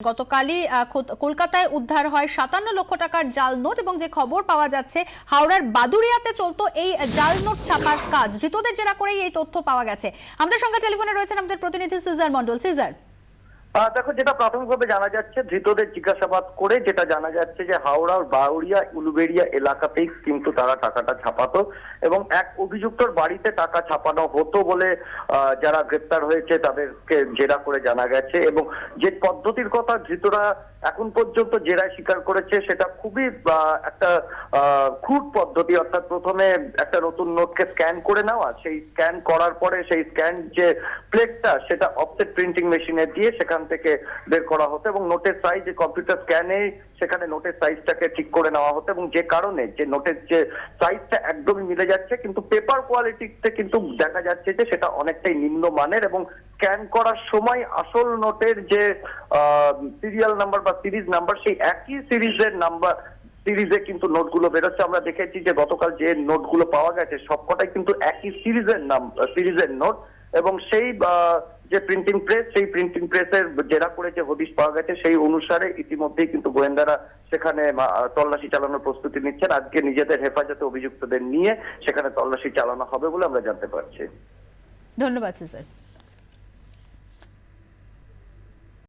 গতকালই কলকাতায় উদ্ধার হয় 57 লক্ষ টাকার জাল নোট এবং যে খবর পাওয়া যাচ্ছে হাওড়ার বাদুড়িয়াতে চলতো এই জাল নোট ছাপার কাজ। ধৃতদের জেরা করেই এই তথ্য পাওয়া গেছে। আমাদের সঙ্গে টেলিফোনে রয়েছেন আমাদের প্রতিনিধি সিজার মন্ডল। সিজার, দেখো, যেটা প্রাথমিকভাবে জানা যাচ্ছে, ধৃতদের জিজ্ঞাসাবাদ করে যেটা জানা যাচ্ছে যে হাওড়ার বাউরিয়া উলুবেড়িয়া এলাকাতেই কিন্তু তারা টাকাটা ছাপাতো এবং এক অভিযুক্তর বাড়িতে টাকা ছাপানো হতো বলে যারা গ্রেপ্তার হয়েছে তাদেরকে জেরা করে জানা গেছে। এবং যে পদ্ধতির কথা ধৃতরা এখন পর্যন্ত জেরায় স্বীকার করেছে সেটা খুবই একটা ক্রুড পদ্ধতি, অর্থাৎ প্রথমে একটা নতুন নোটকে স্ক্যান করে নেওয়া, সেই স্ক্যান করার পরে সেই স্ক্যান যে প্লেটটা সেটা অফসেট প্রিন্টিং মেশিনে দিয়ে সেখান থেকে বের করা হতো এবং নোটের সাইজ কম্পিউটার স্ক্যানে সেখানে নোটের সাইজটাকে ঠিক করে নেওয়া হতো এবং যে কারণে যে নোটের যে সাইজটা একদমই মিলে যাচ্ছে কিন্তু পেপার কোয়ালিটিতে কিন্তু দেখা যাচ্ছে যে সেটা অনেকটাই নিম্নমানের এবং স্ক্যান করার সময় আসল নোটের যে সিরিয়াল নাম্বার বা সিরিজ নাম্বার সেই একই সিরিজে কিন্তু নোটগুলো বেরোচ্ছে। আমরা দেখেছি যে গতকাল যে নোটগুলো পাওয়া গেছে সবকটাই কিন্তু একই সিরিজের নোট এবং সেই যে প্রিন্টিং প্রেস সেই প্রিন্টিং প্রেসের জেরা করে যে হদিশ পাওয়া গেছে সেই অনুসারে ইতিমধ্যেই কিন্তু গোয়েন্দারা সেখানে তল্লাশি চালানোর প্রস্তুতি নিচ্ছেন। আজকে নিজেদের হেফাজতে অভিযুক্তদের নিয়ে সেখানে তল্লাশি চালানো হবে বলে আমরা জানতে পারছি। ধন্যবাদ সিজার।